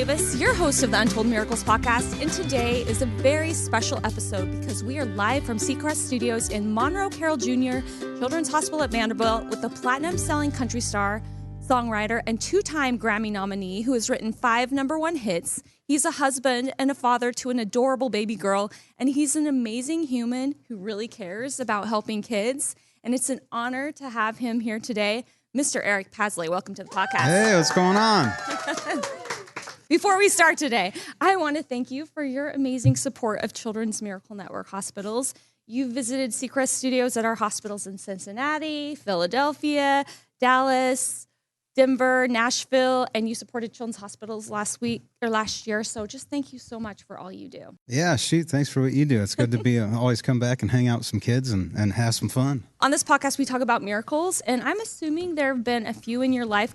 Davis, your host of the Untold Miracles podcast, and today is a very special episode because we are live from Seacrest Studios in Monroe Carroll Jr. Children's Hospital at Vanderbilt with the platinum-selling country star, songwriter, and two-time Grammy nominee who has written 5 #1 hits. He's a husband and a father to an adorable baby girl, and he's an amazing human who really cares about helping kids, and it's an honor to have him here today. Mr. Eric Paslay, welcome to the podcast. Hey, what's going on? Before we start today, I want to thank you for your amazing support of Children's Miracle Network hospitals. You visited Seacrest Studios at our hospitals in Cincinnati, Philadelphia, Dallas, Denver, Nashville, and you supported children's hospitals last year. So just thank you so much for all you do. Yeah, shoot, thanks for what you do. It's good to be always come back and hang out with some kids and have some fun. On this podcast, we talk about miracles, and I'm assuming there have been a few in your life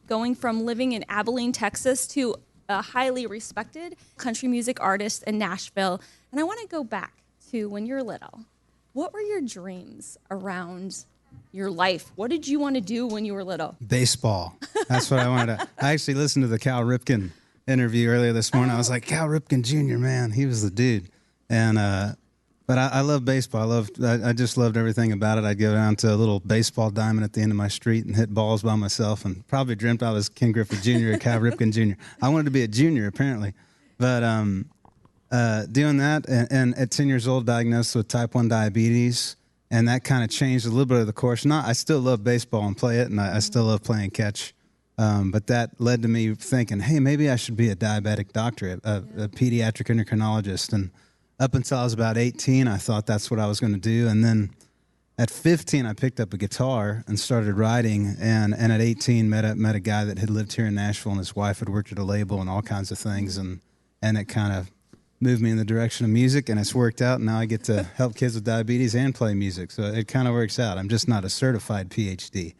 going from living in Abilene, Texas to a highly respected country music artist in Nashville. And I want to go back to when you were little. What were your dreams around your life? What did you want to do when you were little? Baseball. That's what I wanted to. I actually listened to the Cal Ripken interview earlier this morning. I was like, Cal Ripken Jr., man, he was the dude. And but I love baseball. I just loved everything about it. I'd go down to a little baseball diamond at the end of my street and hit balls by myself, and probably dreamt I was Ken Griffey Jr. or Cal Ripken Jr. I wanted to be a junior apparently, but doing that and at 10 years old, diagnosed with type 1 diabetes. And that kind of changed a little bit of the course. I still love baseball and play it, and I still love playing catch. But that led to me thinking, hey, maybe I should be a diabetic doctor, a pediatric endocrinologist. And up until I was about 18, I thought that's what I was going to do. And then at 15, I picked up a guitar and started writing. And at 18, met a guy that had lived here in Nashville, and his wife had worked at a label and all kinds of things. And it kind of moved me in the direction of music, and it's worked out. Now I get to help kids with diabetes and play music, so it kind of works out. I'm just not a certified PhD.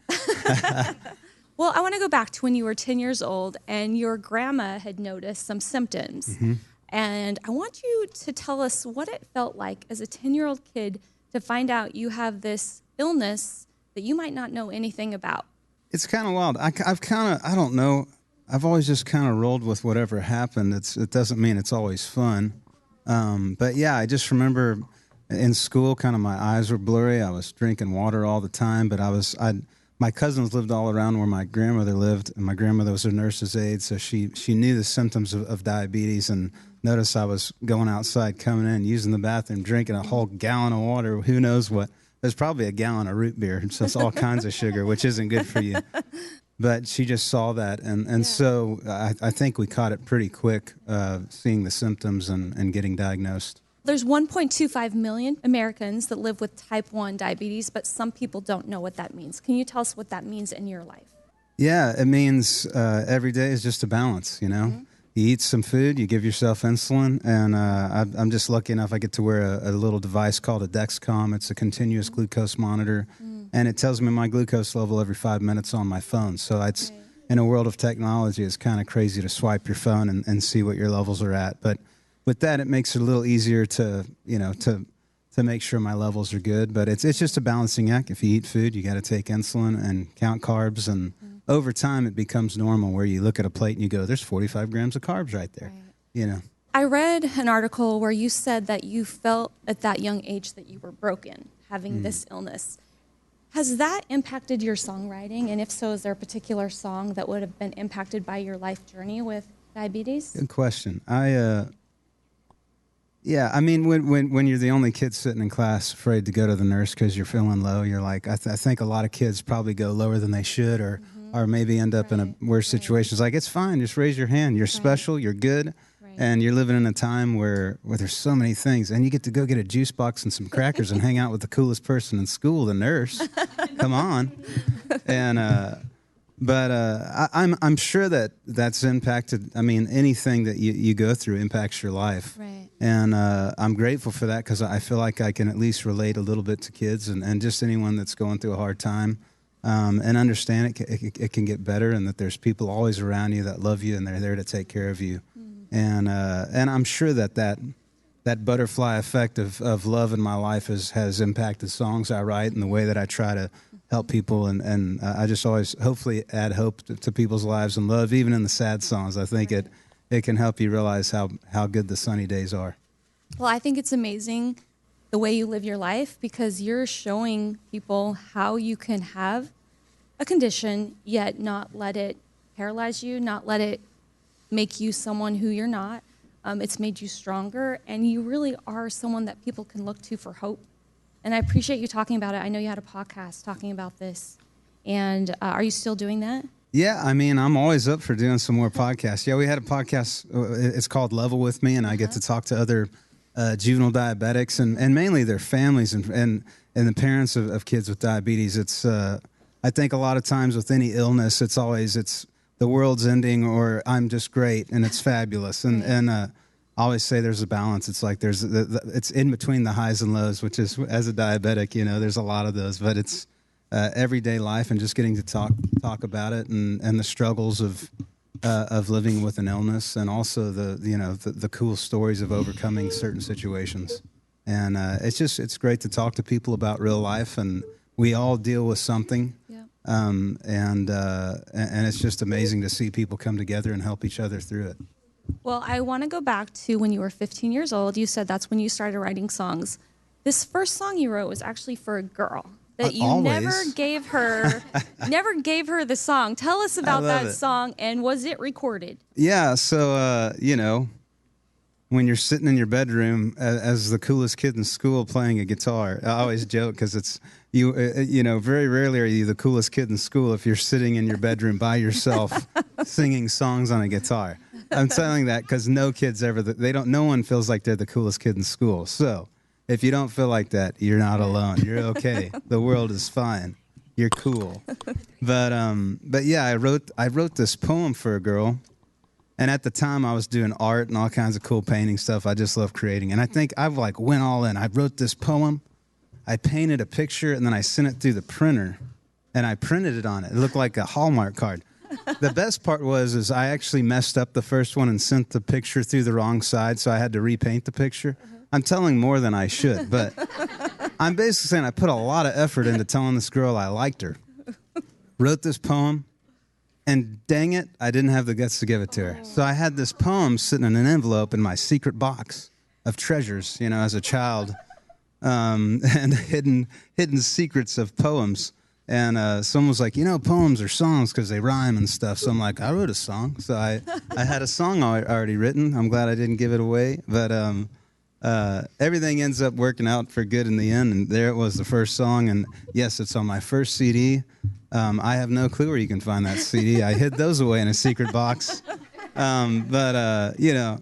Well, I want to go back to when you were 10 years old, and your grandma had noticed some symptoms. Mm-hmm. And I want you to tell us what it felt like as a 10-year-old kid to find out you have this illness that you might not know anything about. It's kind of wild. I don't know. I've always just kind of rolled with whatever happened. It doesn't mean it's always fun. But yeah, I just remember in school, kind of my eyes were blurry. I was drinking water all the time, but my cousins lived all around where my grandmother lived, and my grandmother was a nurse's aide, so she knew the symptoms of diabetes and noticed I was going outside, coming in, using the bathroom, drinking a whole gallon of water, who knows what. There's probably a gallon of root beer, so it's all kinds of sugar, which isn't good for you. But she just saw that, and so I think we caught it pretty quick, seeing the symptoms and getting diagnosed. There's 1.25 million Americans that live with type 1 diabetes, but some people don't know what that means. Can you tell us what that means in your life? Yeah, it means every day is just a balance, you know? Mm-hmm. You eat some food, you give yourself insulin, and I'm just lucky enough I get to wear a little device called a Dexcom. It's a continuous glucose monitor. And it tells me my glucose level every 5 minutes on my phone. So it's in a world of technology, it's kind of crazy to swipe your phone and see what your levels are at. But with that, it makes it a little easier to make sure my levels are good. But it's just a balancing act. If you eat food, you got to take insulin and count carbs. And over time, it becomes normal where you look at a plate and you go, there's 45 grams of carbs right there. Right. You know. I read an article where you said that you felt at that young age that you were broken, having this illness. Has that impacted your songwriting? And if so, is there a particular song that would have been impacted by your life journey with diabetes? Good question. I mean, when you're the only kid sitting in class afraid to go to the nurse because you're feeling low, you're like, I think a lot of kids probably go lower than they should or maybe end up in a worse situation. It's like, it's fine. Just raise your hand. You're special. You're good. And you're living in a time where there's so many things, and you get to go get a juice box and some crackers and hang out with the coolest person in school, the nurse. Come on. And I'm sure that's impacted. I mean, anything that you go through impacts your life. Right. And I'm grateful for that because I feel like I can at least relate a little bit to kids and just anyone that's going through a hard time. And understand it can get better, and that there's people always around you that love you and they're there to take care of you. And I'm sure that butterfly effect of love in my life has impacted songs I write and the way that I try to help people. And I just always hopefully add hope to people's lives and love, even in the sad songs. I think it it can help you realize how good the sunny days are. Well, I think it's amazing the way you live your life, because you're showing people how you can have a condition yet not let it paralyze you, not let it make you someone who you're not. It's made you stronger, and you really are someone that people can look to for hope. And I appreciate you talking about it. I know you had a podcast talking about this. And are you still doing that? Yeah, I mean, I'm always up for doing some more podcasts. Yeah, we had a podcast. It's called Level With Me, and I get to talk to other juvenile diabetics and mainly their families and the parents of kids with diabetes. It's I think a lot of times with any illness, it's the world's ending or I'm just great and it's fabulous. And I always say there's a balance. It's like it's in between the highs and lows, which is, as a diabetic, there's a lot of those, but it's everyday life and just getting to talk about it and the struggles of living with an illness, and also the cool stories of overcoming certain situations. And it's great to talk to people about real life, and we all deal with something. Yeah. And it's just amazing to see people come together and help each other through it. Well, I want to go back to when you were 15 years old. You said that's when you started writing songs. This first song you wrote was actually for a girl that you Always. never gave her the song. Tell us about that it. song, and was it recorded? Yeah, so, when you're sitting in your bedroom as the coolest kid in school playing a guitar, I always joke because it's, very rarely are you the coolest kid in school if you're sitting in your bedroom by yourself singing songs on a guitar. I'm telling that because no kid's ever, no one feels like they're the coolest kid in school. So if you don't feel like that, you're not alone. You're okay. The world is fine. You're cool. But yeah, I wrote this poem for a girl. And at the time, I was doing art and all kinds of cool painting stuff. I just love creating. And I think I went all in. I wrote this poem. I painted a picture, and then I sent it through the printer, and I printed it on it. It looked like a Hallmark card. The best part was I actually messed up the first one and sent the picture through the wrong side, so I had to repaint the picture. I'm telling more than I should, but I'm basically saying I put a lot of effort into telling this girl I liked her. Wrote this poem. And dang it, I didn't have the guts to give it to her. So I had this poem sitting in an envelope in my secret box of treasures, as a child, and hidden secrets of poems. And someone was like, poems are songs because they rhyme and stuff. So I'm like, I wrote a song. So I had a song already written. I'm glad I didn't give it away. But everything ends up working out for good in the end. And there it was, the first song. And yes, it's on my first CD. I have no clue where you can find that CD. I hid those away in a secret box. But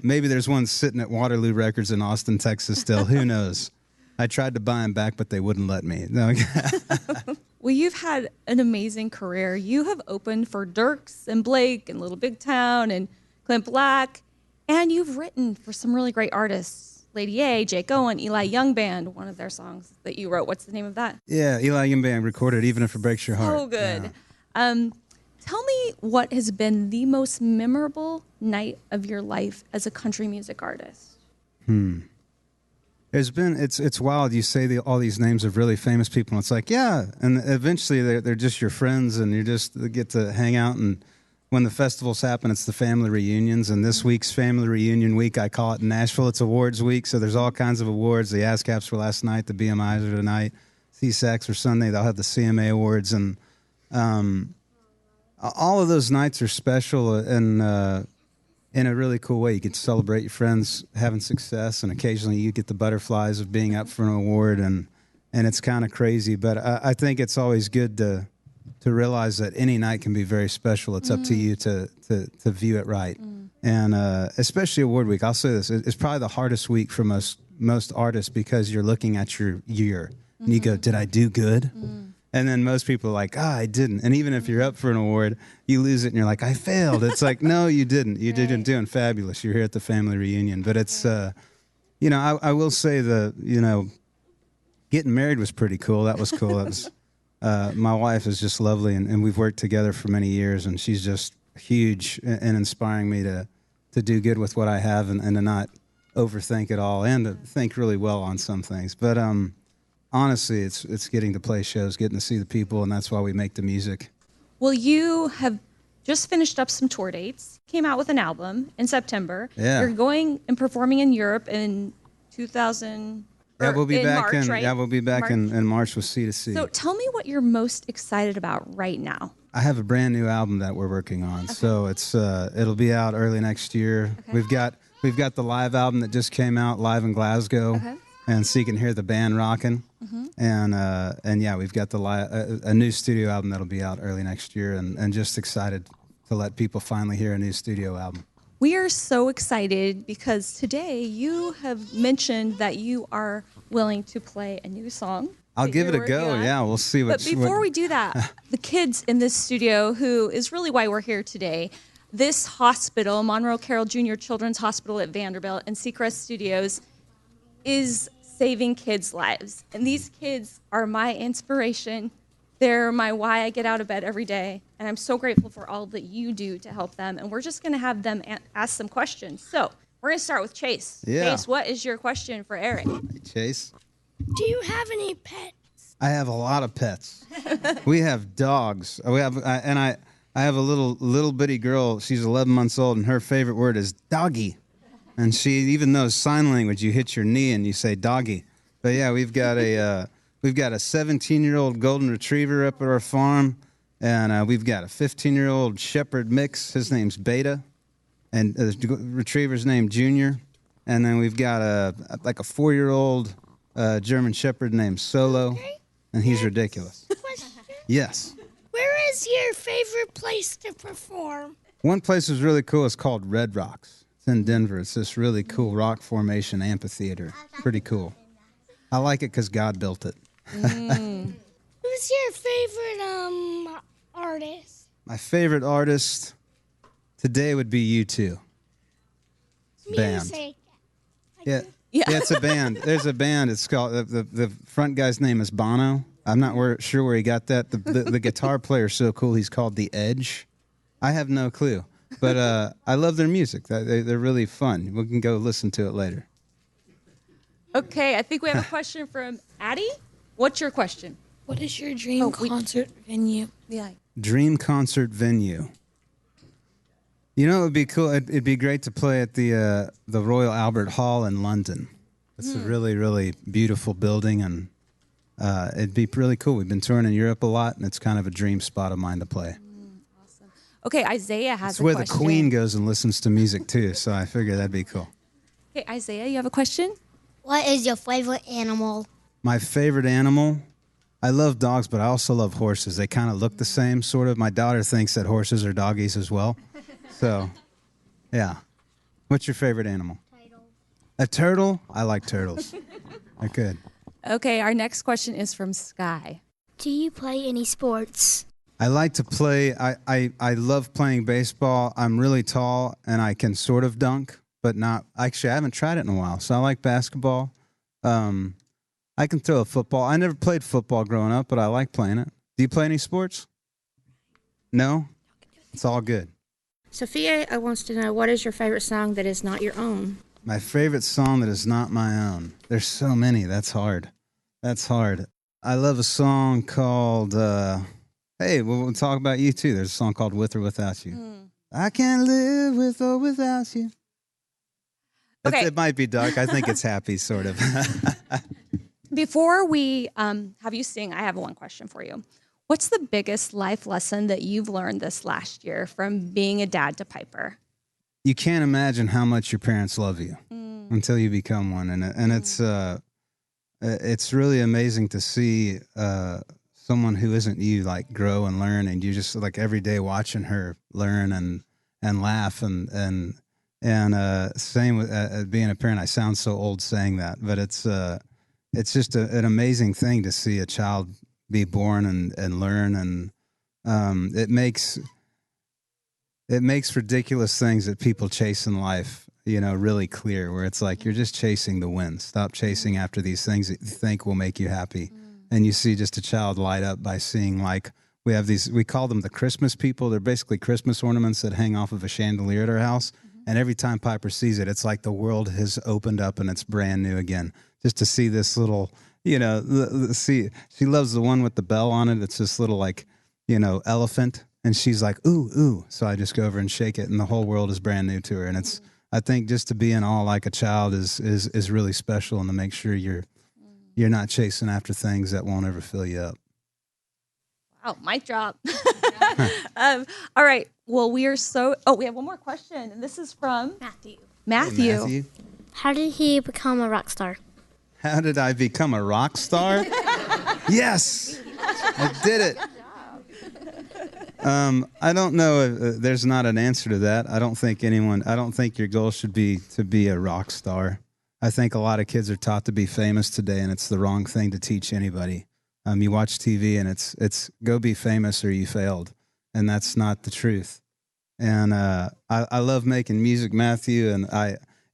maybe there's one sitting at Waterloo Records in Austin, Texas still. Who knows? I tried to buy them back, but they wouldn't let me. No. Well, you've had an amazing career. You have opened for Dierks and Blake and Little Big Town and Clint Black, and you've written for some really great artists. Lady A, Jake Owen, Eli Young Band, one of their songs that you wrote. What's the name of that? Yeah, Eli Young Band recorded Even If It Breaks Your Heart. So good. Yeah. Tell me what has been the most memorable night of your life as a country music artist. It's wild. You say all these names of really famous people, and it's like, yeah, and eventually they're just your friends, and you just get to hang out. And when the festivals happen, it's the family reunions. And this week's family reunion week, I call it in Nashville. It's awards week, so there's all kinds of awards. The ASCAPs were last night. The BMIs are tonight. CSACs are Sunday. They'll have the CMA awards. And all of those nights are special and in a really cool way. You get to celebrate your friends having success, and occasionally you get the butterflies of being up for an award, and it's kind of crazy. But I think it's always good to realize that any night can be very special. It's up to you to view it right. And especially award week, I'll say this, it's probably the hardest week for most artists because you're looking at your year and you go, did I do good? And then most people are like, I didn't. And even if you're up for an award, you lose it and you're like, I failed. It's like, no, you didn't. You didn't doing fabulous. You're here at the family reunion. But it's, I will say getting married was pretty cool. That was cool. That was, my wife is just lovely, and we've worked together for many years, and she's just huge in inspiring me to do good with what I have and to not overthink it all and to think really well on some things. But honestly, it's getting to play shows, getting to see the people, and that's why we make the music. Well, you have just finished up some tour dates, came out with an album in September. Yeah. You're going and performing in Europe in 2000. Yeah, we'll be back March, right? Yeah, we'll be back in March with C2C. So tell me what you're most excited about right now. I have a brand new album that we're working on, so it'll be out early next year. Okay. We've got the live album that just came out live in Glasgow, and so you can hear the band rocking. And yeah, we've got a new studio album that'll be out early next year, and just excited to let people finally hear a new studio album. We are so excited because today you have mentioned that you are willing to play a new song. I'll give it a go. Yeah, we'll see what. But before we do that, the kids in this studio, who is really why we're here today, this hospital, Monroe Carroll Jr. Children's Hospital at Vanderbilt and Seacrest Studios, is saving kids' lives. And these kids are my inspiration. They're my why I get out of bed every day. And I'm so grateful for all that you do to help them. And we're just going to have them ask some questions. So we're going to start with Chase. Yeah. Chase, what is your question for Eric? Hey, Chase. Do you have any pets? I have a lot of pets. We have dogs. I have a little bitty girl. She's 11 months old, and her favorite word is doggy. And she even knows sign language. You hit your knee and you say doggy. But yeah, we've got a 17-year-old golden retriever up at our farm, and we've got a 15-year-old shepherd mix. His name's Beta, and the retriever's named Junior. And then we've got a 4-year-old German shepherd named Solo, and he's ridiculous. Question. Yes. Where is your favorite place to perform? One place was really cool. It's called Red Rocks. It's in Denver. It's this really cool rock formation amphitheater. Pretty cool. I like it because God built it. Who's your favorite artist? My favorite artist today would be U2. Band. Music. Yeah, it's a band. There's a band. It's called the front guy's name is Bono. I'm not sure where he got that. The guitar player's so cool. He's called The Edge. I have no clue, but I love their music. They're really fun. We can go listen to it later. Okay, I think we have a question from Addie. What's your question? What is your dream concert venue? Yeah. Dream concert venue. You know, it would be cool. It'd be great to play at the Royal Albert Hall in London. It's a really, really beautiful building, and it'd be really cool. We've been touring in Europe a lot, and it's kind of a dream spot of mine to play. Awesome. Okay, Isaiah has a question. It's where the Queen goes and listens to music, too, so I figured that'd be cool. Okay, Isaiah, you have a question? What is your favorite animal? My favorite animal? I love dogs, but I also love horses. They kind of look the same, sort of. My daughter thinks that horses are doggies as well. So, yeah. What's your favorite animal? Turtle. A turtle? I like turtles. They're good. Okay, our next question is from Sky. Do you play any sports? I like to play. I love playing baseball. I'm really tall, and I can sort of dunk, but not. Actually, I haven't tried it in a while, so I like basketball. I can throw a football. I never played football growing up, but I like playing it. Do you play any sports? No? It's all good. Sophia wants to know, what is your favorite song that is not your own? My favorite song that is not my own. There's so many. That's hard. I love a song called, hey, we'll talk about you too. There's a song called With or Without You. I can't live with or without you. Okay. It might be dark. I think it's happy, sort of. Before we have you sing, I have one question for you. What's the biggest life lesson that you've learned this last year from being a dad to Piper? You can't imagine how much your parents love you until you become one, and it's really amazing to see someone who isn't you like grow and learn, and you just like every day watching her learn and laugh and same with being a parent. I sound so old saying that, but it's just an amazing thing to see a child be born and learn, and it makes ridiculous things that people chase in life, really clear, where it's like you're just chasing the wind. Stop chasing after these things that you think will make you happy. And you see just a child light up by seeing, like, we call them the Christmas people. They're basically Christmas ornaments that hang off of a chandelier at our house. And every time Piper sees it, it's like the world has opened up and it's brand new again. Just to see this little, she loves the one with the bell on it. It's this little, elephant. and she's like, ooh, ooh. So I just go over and shake it, and the whole world is brand new to her. And I think just to be in awe like a child is really special, and to make sure you're not chasing after things that won't ever fill you up. Wow, mic drop. All right. Well, we have one more question, and this is from Matthew. Matthew. Hey, Matthew. How did he become a rock star? How did I become a rock star? Yes, I did it. I don't know if there's not an answer to that. I don't think your goal should be to be a rock star. I think a lot of kids are taught to be famous today, and it's the wrong thing to teach anybody. You watch TV, and it's go be famous or you failed, and that's not the truth. And I love making music, Matthew, and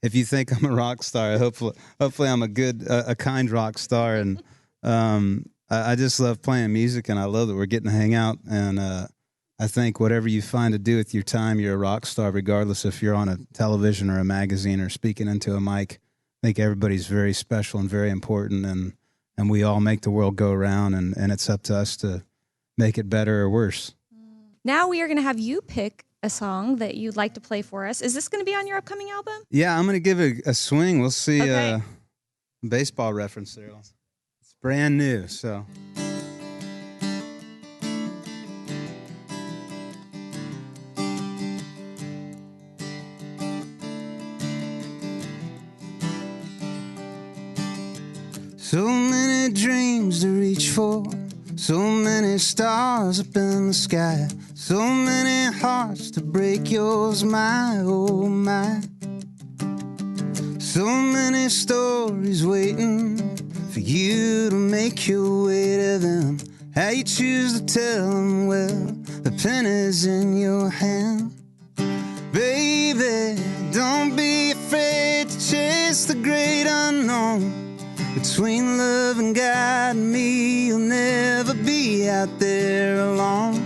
if you think I'm a rock star, hopefully I'm a kind rock star, and I just love playing music, and I love that we're getting to hang out, and I think whatever you find to do with your time, you're a rock star, regardless if you're on a television or a magazine or speaking into a mic. I think everybody's very special and very important, and we all make the world go around, and it's up to us to make it better or worse. Now we are going to have you pick a song that you'd like to play for us. Is this going to be on your upcoming album? Yeah, I'm going to give it a swing. We'll see. Okay. Baseball reference there. It's brand new, so... So many dreams to reach for, so many stars up in the sky, so many hearts to break, yours, my, oh my. So many stories waiting for you to make your way to them. How you choose to tell them, well, the pen is in your hand. Baby, don't be afraid to chase the great unknown. Between love and God and me, you'll never be out there alone.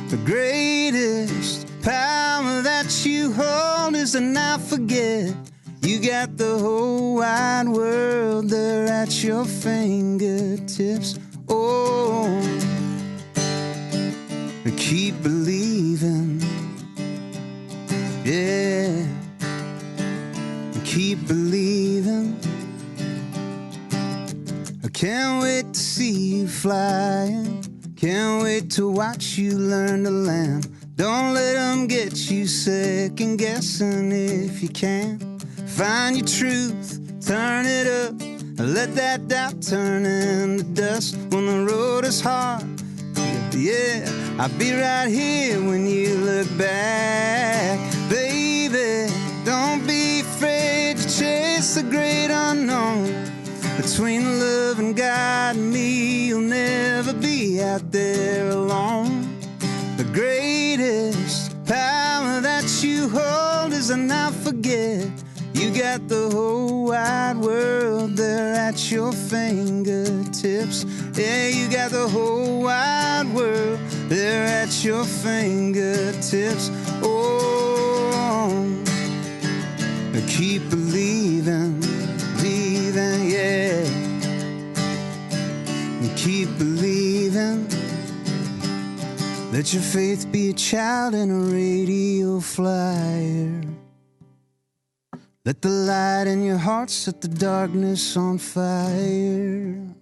The greatest power that you hold is to not forget you got the whole wide world there at your fingertips. Oh, keep believing, yeah, keep believing. I can't wait to see you flying. Can't wait to watch you learn to land. Don't let them get you second guessing if you can. Find your truth, turn it up, and let that doubt turn into dust. When the road is hard, yeah, I'll be right here when you look back. Baby, don't be afraid to chase the great unknown. Between love and God and me, you'll never be out there alone. The greatest power that you hold is to not forget you got the whole wide world there at your fingertips. Yeah, you got the whole wide world there at your fingertips. Oh, keep believing, believing, yeah. Keep believing. Let your faith be a child in a radio flyer. Let the light in your heart set the darkness on fire.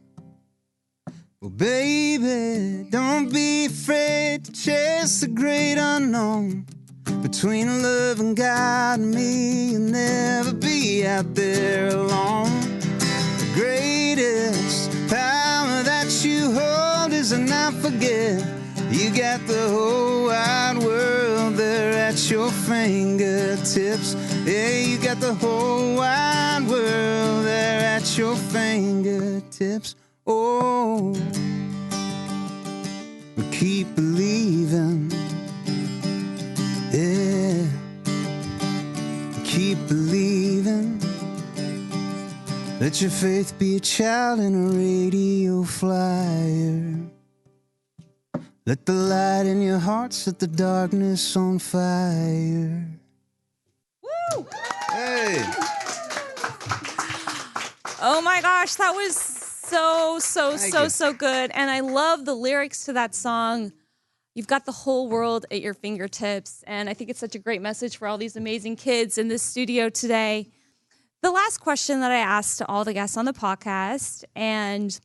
Well, baby, don't be afraid to chase the great unknown. Between love and God and me, you'll never be out there alone. The greatest power that you hold is to not forget you got the whole wide world there at your fingertips. Yeah, you got the whole wide world there at your fingertips. Oh, keep believing. Yeah, keep believing. Let your faith be a child in a radio flyer. Let the light in your heart set the darkness on fire. Woo! Hey! Oh my gosh, that was so good. And I love the lyrics to that song. You've got the whole world at your fingertips. And I think it's such a great message for all these amazing kids in this studio today. The last question that I asked to all the guests on the podcast and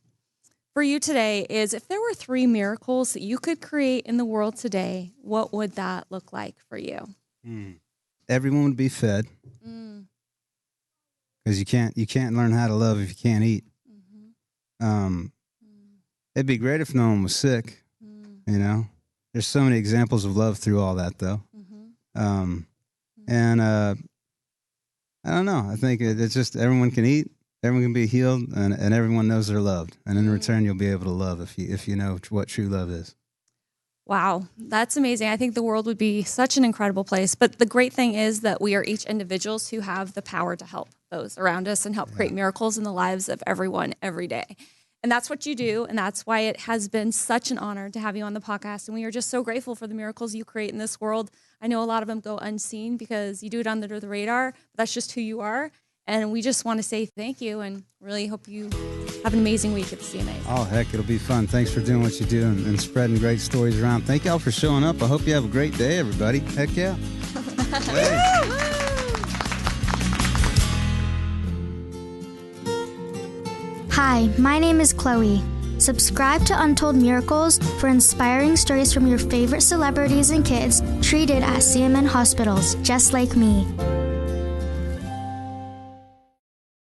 for you today is, if there were 3 miracles that you could create in the world today, what would that look like for you? Everyone would be fed. Because you can't learn how to love if you can't eat. It'd be great if no one was sick. You know, there's so many examples of love through all that, though. And I don't know. I think it's just everyone can eat, everyone can be healed, and everyone knows they're loved. And in return, you'll be able to love if you know what true love is. Wow, that's amazing. I think the world would be such an incredible place. But the great thing is that we are each individuals who have the power to help those around us and help create miracles in the lives of everyone every day. And that's what you do. And that's why it has been such an honor to have you on the podcast. And we are just so grateful for the miracles you create in this world. I know a lot of them go unseen because you do it under the radar. But that's just who you are. And we just want to say thank you and really hope you have an amazing week at the CMA. Oh, heck, it'll be fun. Thanks for doing what you do and spreading great stories around. Thank y'all for showing up. I hope you have a great day, everybody. Heck yeah. Hey. Hi, my name is Chloe. Subscribe to Untold Miracles for inspiring stories from your favorite celebrities and kids treated at CMN hospitals, just like me.